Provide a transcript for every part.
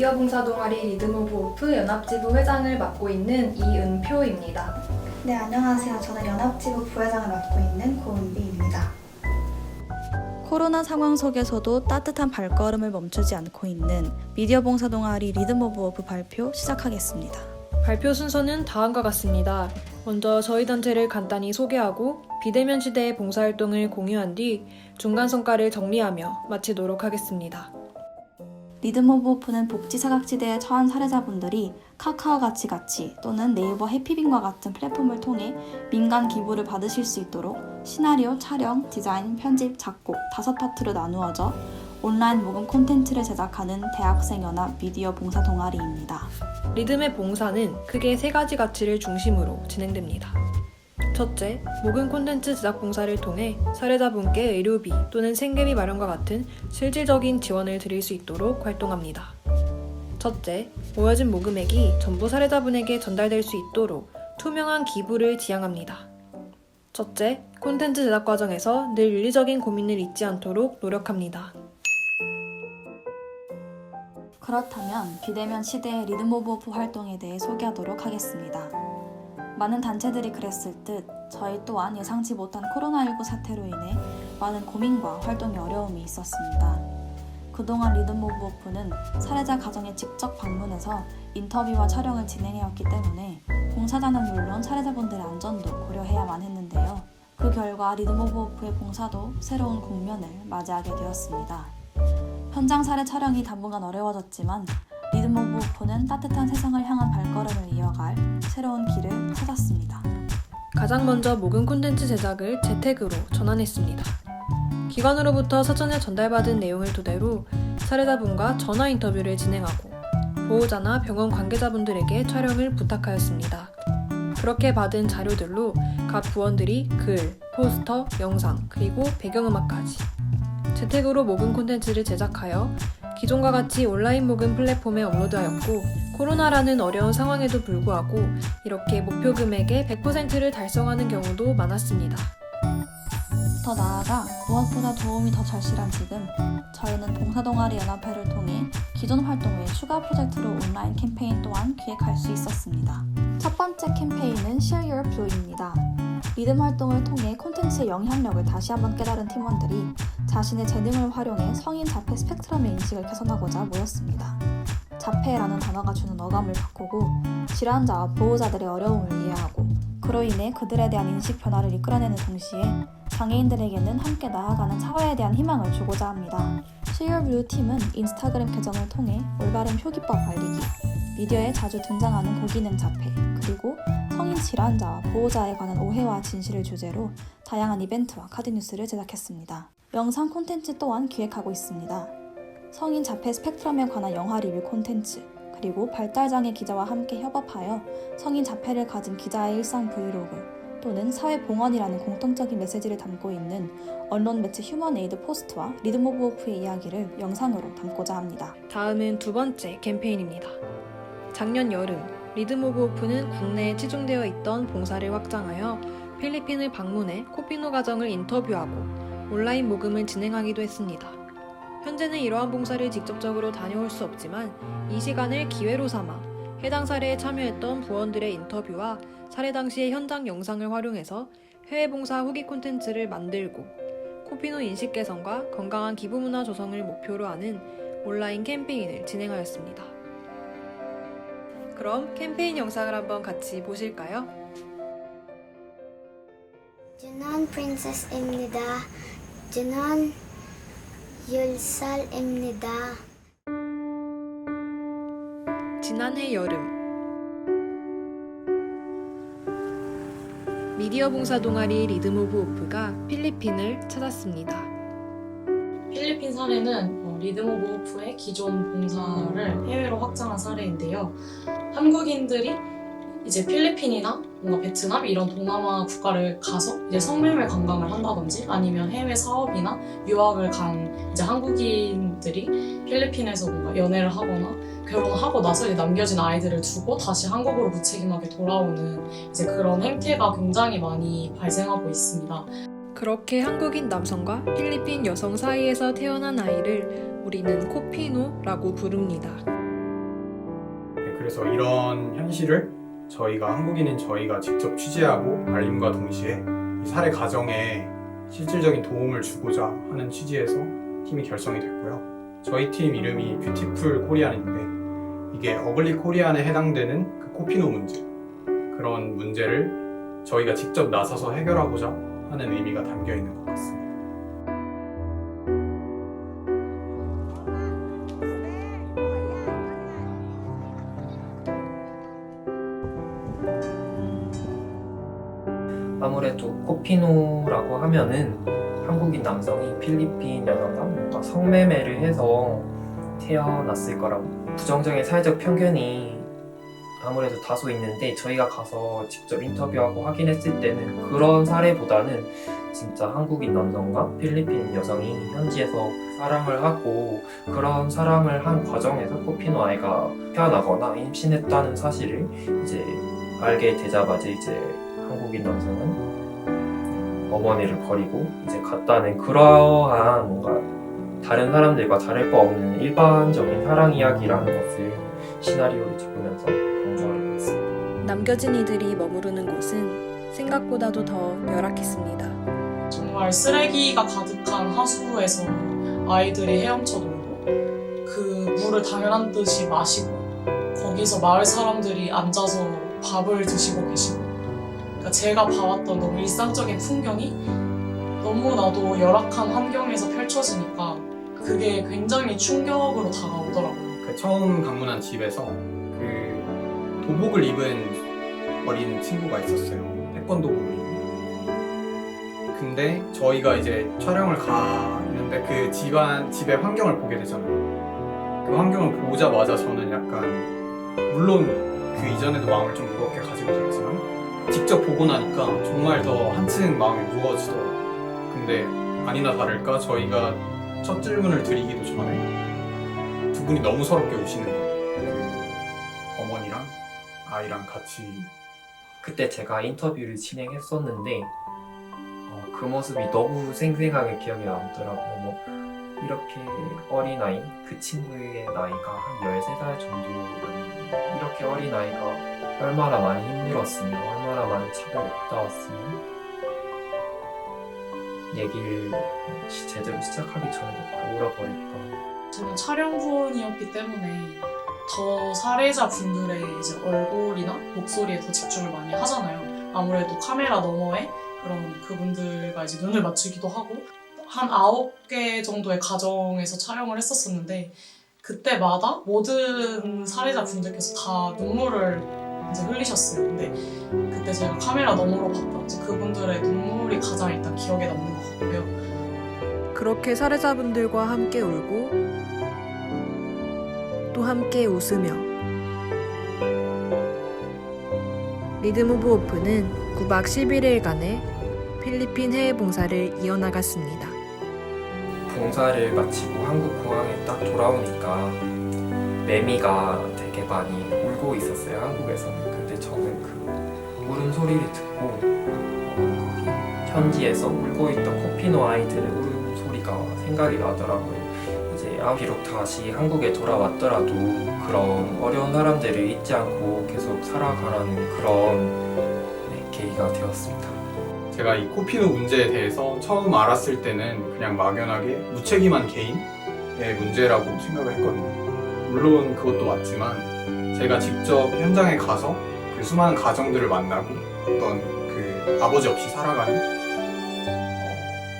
미디어 봉사 동아리 리듬 오브 오프 연합지부 회장을 맡고 있는 이은표입니다. 네, 안녕하세요. 저는 연합지부 부회장을 맡고 있는 고은비입니다. 코로나 상황 속에서도 따뜻한 발걸음을 멈추지 않고 있는 미디어 봉사 동아리 리듬 오브 오프 발표 시작하겠습니다. 발표 순서는 다음과 같습니다. 먼저 저희 단체를 간단히 소개하고 비대면 시대의 봉사활동을 공유한 뒤 중간 성과를 정리하며 마치도록 하겠습니다. 리듬 오브 오프는 복지 사각지대에 처한 사례자분들이 카카오같이 또는 네이버 해피빈과 같은 플랫폼을 통해 민간 기부를 받으실 수 있도록 시나리오, 촬영, 디자인, 편집, 작곡 5파트로 나누어져 온라인 모금 콘텐츠를 제작하는 대학생연합 미디어 봉사 동아리입니다. 리듬의 봉사는 크게 3가지 가치를 중심으로 진행됩니다. 첫째, 모금 콘텐츠 제작 봉사를 통해 사례자분께 의료비 또는 생계비 마련과 같은 실질적인 지원을 드릴 수 있도록 활동합니다. 첫째, 모여진 모금액이 전부 사례자분에게 전달될 수 있도록 투명한 기부를 지향합니다. 첫째, 콘텐츠 제작 과정에서 늘 윤리적인 고민을 잊지 않도록 노력합니다. 그렇다면 비대면 시대의 리듬 오브 오프 활동에 대해 소개하도록 하겠습니다. 많은 단체들이 그랬을 듯 저희 또한 예상치 못한 코로나19 사태로 인해 많은 고민과 활동에 어려움이 있었습니다. 그동안 리듬 오브 오프는 사례자 가정에 직접 방문해서 인터뷰와 촬영을 진행해왔기 때문에 봉사자는 물론 사례자분들의 안전도 고려해야만 했는데요. 그 결과 리듬 오브 오프의 봉사도 새로운 국면을 맞이하게 되었습니다. 현장 사례 촬영이 당분간 어려워졌지만 리듬 오브 오프는 따뜻한 세상을 향한 발걸음을 이어갈 새로운 길을 찾았습니다. 가장 먼저 모금 콘텐츠 제작을 재택으로 전환했습니다. 기관으로부터 사전에 전달받은 내용을 토대로 사례자분과 전화 인터뷰를 진행하고 보호자나 병원 관계자분들에게 촬영을 부탁하였습니다. 그렇게 받은 자료들로 각 부원들이 글, 포스터, 영상, 그리고 배경음악까지 재택으로 모금 콘텐츠를 제작하여 기존과 같이 온라인 모금 플랫폼에 업로드하였고 코로나라는 어려운 상황에도 불구하고 이렇게 목표 금액의 100%를 달성하는 경우도 많았습니다. 더 나아가 무엇보다 도움이 더 절실한 지금 저희는 봉사동아리 연합회를 통해 기존 활동 외 추가 프로젝트로 온라인 캠페인 또한 기획할 수 있었습니다. 첫 번째 캠페인은 Share Your Blue입니다. 리듬 활동을 통해 콘텐츠의 영향력을 다시 한번 깨달은 팀원들이 자신의 재능을 활용해 성인 자폐 스펙트럼의 인식을 개선하고자 모였습니다. 자폐라는 단어가 주는 어감을 바꾸고 질환자와 보호자들의 어려움을 이해하고 그로 인해 그들에 대한 인식 변화를 이끌어내는 동시에 장애인들에게는 함께 나아가는 사회에 대한 희망을 주고자 합니다. Share Your Blue 팀은 인스타그램 계정을 통해 올바른 표기법 알리기, 미디어에 자주 등장하는 고기능 자폐, 그리고 성인 질환자와 보호자에 관한 오해와 진실을 주제로 다양한 이벤트와 카드뉴스를 제작했습니다. 영상 콘텐츠 또한 기획하고 있습니다. 성인 자폐 스펙트럼에 관한 영화 리뷰 콘텐츠, 그리고 발달장애 기자와 함께 협업하여 성인 자폐를 가진 기자의 일상 브이로그, 또는 사회봉헌이라는 공통적인 메시지를 담고 있는 언론 매체 휴먼에이드 포스트와 리듬 오브 오프의 이야기를 영상으로 담고자 합니다. 다음은 두 번째 캠페인입니다. 작년 여름 리듬 오브 오프는 국내에 치중되어 있던 봉사를 확장하여 필리핀을 방문해 코피노 가정을 인터뷰하고 온라인 모금을 진행하기도 했습니다. 현재는 이러한 봉사를 직접적으로 다녀올 수 없지만 이 시간을 기회로 삼아 해당 사례에 참여했던 부원들의 인터뷰와 사례 당시의 현장 영상을 활용해서 해외 봉사 후기 콘텐츠를 만들고 코피노 인식 개선과 건강한 기부 문화 조성을 목표로 하는 온라인 캠페인을 진행하였습니다. 그럼 캠페인 영상을 한번 같이 보실까요? Junon Princess입니다. Junon Yulsal입니다. 지난해 여름 미디어 봉사 동아리 리듬 오브 오프가 필리핀을 찾았습니다. 필리핀 사례는 리듬 오브 오프의 기존 봉사를 해외로 확장한 사례인데요. 한국인들이 이제 필리핀이나 뭔가 베트남 이런 동남아 국가를 가서 이제 성매매 관광을 한다든지 아니면 해외 사업이나 유학을 간 이제 한국인들이 필리핀에서 뭔가 연애를 하거나 결혼하고 나서 이제 남겨진 아이들을 두고 다시 한국으로 무책임하게 돌아오는 이제 그런 행태가 굉장히 많이 발생하고 있습니다. 그렇게 한국인 남성과 필리핀 여성 사이에서 태어난 아이를 우리는 코피노라고 부릅니다. 그래서 이런 현실을 저희가 한국인인 저희가 직접 취재하고 알림과 동시에 이 사례 가정에 실질적인 도움을 주고자 하는 취지에서 팀이 결성이 됐고요. 저희 팀 이름이 뷰티풀 코리안인데 이게 어글리 코리안에 해당되는 그 코피노 문제, 그런 문제를 저희가 직접 나서서 해결하고자 하는 의미가 담겨 있는 것 같습니다. 아무래도 코피노라고 하면은 한국인 남성이 필리핀 여성과 뭔가 성매매를 해서 태어났을 거라고 부정적인 사회적 편견이 아무래도 다소 있는데, 저희가 가서 직접 인터뷰하고 확인했을 때는 그런 사례보다는 진짜 한국인 남성과 필리핀 여성이 현지에서 사랑을 하고 그런 사랑을 한 과정에서 코피노 아이가 태어나거나 임신했다는 사실을 이제 알게 되자마자 이제 한국인 남성은 어머니를 버리고 이제 갔다는 그러한 뭔가 다른 사람들과 다를 바 없는 일반적인 사랑 이야기라는 것을 시나리오를 적으면서 강조하려고 했습니다. 남겨진 이들이 머무르는 곳은 생각보다도 더 열악했습니다. 정말 쓰레기가 가득한 하수구에서 아이들이 헤엄쳐 놀고 그 물을 당연한 듯이 마시고 거기서 마을 사람들이 앉아서 밥을 드시고 계시고, 그러니까 제가 봐왔던 너무 일상적인 풍경이 너무나도 열악한 환경에서 펼쳐지니까 그게 굉장히 충격으로 다가오더라고요. 그 처음 방문한 집에서 그 도복을 입은 어린 친구가 있었어요. 태권도복을 입은. 근데 저희가 이제 촬영을 가는데 그 집의 환경을 보게 되잖아요. 그 환경을 보자마자 저는 약간, 물론 그 이전에도 마음을 좀 무겁게 가지고 있었지만 직접 보고 나니까 정말 더 한층 마음이 무거워지더라고요. 근데 아니나 다를까 저희가 첫 질문을 드리기도 전에 두 분이 너무 서럽게 우시는 거예요. 그 어머니랑 아이랑 같이. 그때 제가 인터뷰를 진행했었는데 그 모습이 너무 생생하게 기억에 남더라고요. 뭐 이렇게 어린아이, 그 친구의 나이가 한 13살 정도였는데 이렇게 어린아이가 얼마나 많이 힘들었으면, 얼마나 많은 차별을 받아왔으면 얘기를 제대로 시작하기 전에도 다 울어버렸던. 저는 촬영분이었기 때문에 더 사례자 분들의 이제 얼굴이나 목소리에 더 집중을 많이 하잖아요. 아무래도 카메라 너머에 그런 그분들과 이제 눈을 맞추기도 하고, 한 9개 정도의 가정에서 촬영을 했었었는데 그때마다 모든 사례자 분들께서 다 눈물을 이제 흘리셨어요. 근데 그때 제가 카메라 너머로 봤던 이제 그분들의 눈물이 가장 일단 기억에 남는 것 같고요. 그렇게 사례자분들과 함께 울고 또 함께 웃으며 리듬 오브 오프는 9박 11일간의 필리핀 해외 봉사를 이어나갔습니다. 봉사를 마치고 한국 공항에 딱 돌아오니까 매미가 되게 많이 울고 있었어요, 한국에서는. 근데 저는 그 우는 소리를 듣고 거기 현지에서 울고 있던 코피노 아이들의 우는 소리가 생각이 나더라고요. 이제 비록 다시 한국에 돌아왔더라도 그런 어려운 사람들을 잊지 않고 계속 살아가라는 그런 계기가 되었습니다. 제가 이 코피노 문제에 대해서 처음 알았을 때는 그냥 막연하게 무책임한 개인의 문제라고 생각을 했거든요. 물론 그것도 맞지만 제가 직접 현장에 가서 그 수많은 가정들을 만나고 어떤 그 아버지 없이 살아가는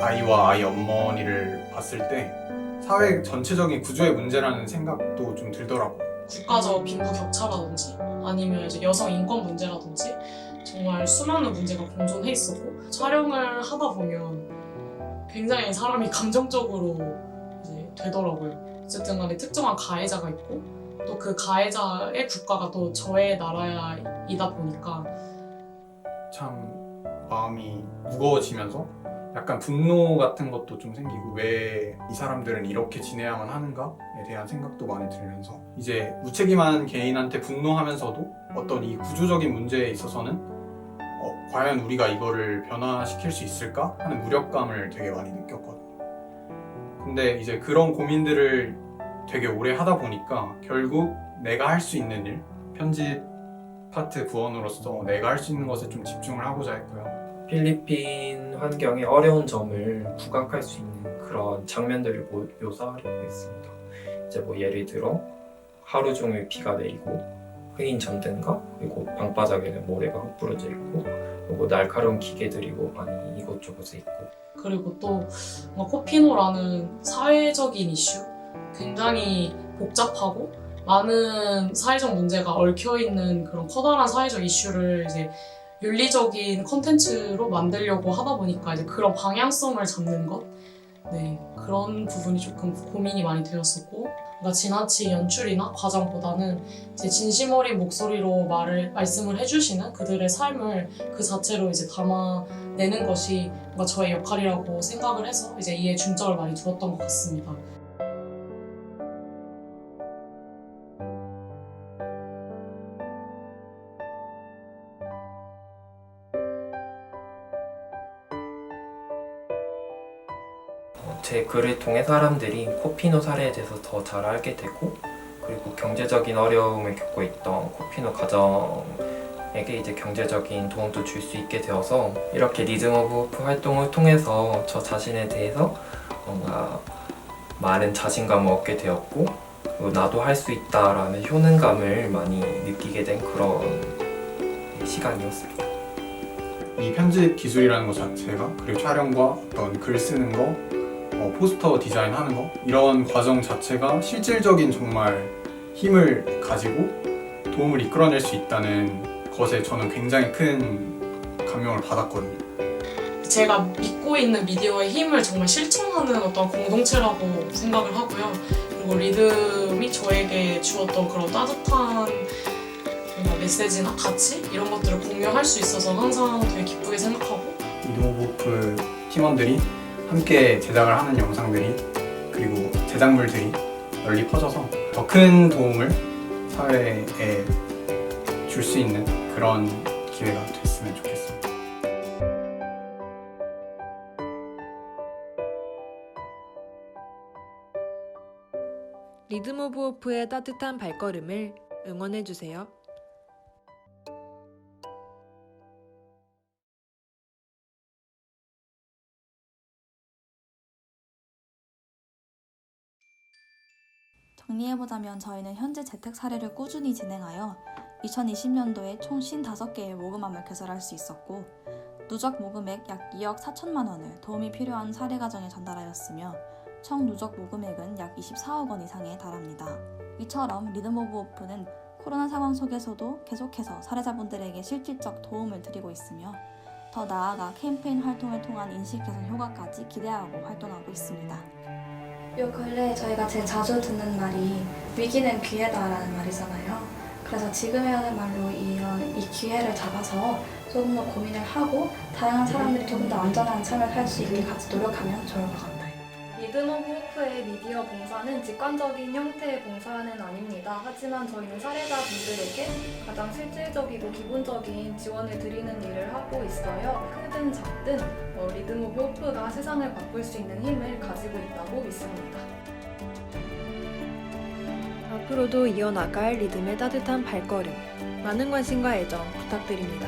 아이와 아이 어머니를 봤을 때 사회 전체적인 구조의 문제라는 생각도 좀 들더라고요. 국가적 빈부 격차라든지 아니면 이제 여성 인권 문제라든지 정말 수많은 문제가 공존해 있어도 촬영을 하다 보면 굉장히 사람이 감정적으로 이제 되더라고요. 어쨌든 간에 특정한 가해자가 있고 또 그 가해자의 국가가 또 저의 나라이다 보니까 참 마음이 무거워지면서 약간 분노 같은 것도 좀 생기고, 왜 이 사람들은 이렇게 지내야만 하는가에 대한 생각도 많이 들면서 이제 무책임한 개인한테 분노하면서도 어떤 이 구조적인 문제에 있어서는 과연 우리가 이거를 변화시킬 수 있을까 하는 무력감을 되게 많이 느꼈거든요. 근데 이제 그런 고민들을 되게 오래 하다 보니까 결국 내가 할 수 있는 일, 편집 파트 부원으로서 내가 할 수 있는 것에 좀 집중을 하고자 했고요. 필리핀 환경의 어려운 점을 부각할 수 있는 그런 장면들을 묘사하려고 했습니다. 이제 뭐 예를 들어 하루 종일 비가 내리고 흑인 전등과 그리고 방바닥에는 모래가 흩뿌려져 있고 그리고 날카로운 기계들이 많이 이곳저곳에 있고 그리고 또 뭔가 코피노라는 사회적인 이슈 굉장히 복잡하고 많은 사회적 문제가 얽혀있는 그런 커다란 사회적 이슈를 이제 윤리적인 컨텐츠로 만들려고 하다 보니까 이제 그런 방향성을 잡는 것 네, 그런 부분이 조금 고민이 많이 되었었고 그러니까 지나친 연출이나 과정보다는 이제 진심 어린 목소리로 말씀을 해주시는 그들의 삶을 그 자체로 이제 담아내는 것이 뭔가 저의 역할이라고 생각을 해서 이제 이에 중점을 많이 두었던 것 같습니다. 제 글을 통해 사람들이 코피노 사례에 대해서 더 잘 알게 되고 그리고 경제적인 어려움을 겪고 있던 코피노 가정에게 이제 경제적인 도움도 줄 수 있게 되어서 이렇게 리듬 오브 호프 활동을 통해서 저 자신에 대해서 뭔가 많은 자신감을 얻게 되었고 그리고 나도 할 수 있다라는 효능감을 많이 느끼게 된 그런 시간이었습니다. 이 편집 기술이라는 것 자체가 그리고 촬영과 어떤 글 쓰는 거 포스터 디자인하는 거 이런 과정 자체가 실질적인 정말 힘을 가지고 도움을 이끌어낼 수 있다는 것에 저는 굉장히 큰 감명을 받았거든요. 제가 믿고 있는 미디어의 힘을 정말 실천하는 어떤 공동체라고 생각을 하고요. 그리고 리듬이 저에게 주었던 그런 따뜻한 메시지나 가치 이런 것들을 공유할 수 있어서 항상 되게 기쁘게 생각하고 리듬 오브 호프 팀원들이 함께 제작을 하는 영상들이 그리고 제작물들이 널리 퍼져서 더 큰 도움을 사회에 줄 수 있는 그런 기회가 됐으면 좋겠습니다. 리듬 오브 호프의 따뜻한 발걸음을 응원해주세요. 정리해보자면 저희는 현재 재택 사례를 꾸준히 진행하여 2020년도에 총 55개의 모금함을 개설할 수 있었고 누적 모금액 약 2억 4천만 원을 도움이 필요한 사례 가정에 전달하였으며 총 누적 모금액은 약 24억 원 이상에 달합니다. 이처럼 리듬 오브 호프는 코로나 상황 속에서도 계속해서 사례자분들에게 실질적 도움을 드리고 있으며 더 나아가 캠페인 활동을 통한 인식 개선 효과까지 기대하고 활동하고 있습니다. 요 근래에 저희가 제일 자주 듣는 말이 위기는 기회다라는 말이잖아요. 그래서 지금 해야 할 말로 이 기회를 잡아서 조금 더 고민을 하고 다양한 사람들이 조금 더 안전한 삶을 살 수 있게 같이 노력하면 좋을 것 같아요. 리듬 오브 호프의 미디어 봉사는 직관적인 형태의 봉사는 아닙니다. 하지만 저희는 사례자분들에게 가장 실질적이고 기본적인 지원을 드리는 일을 하고 있어요. 크든 작든 리듬 오브 호프가 세상을 바꿀 수 있는 힘을 가지고 있다고 믿습니다. 앞으로도 이어나갈 리듬의 따뜻한 발걸음, 많은 관심과 애정 부탁드립니다.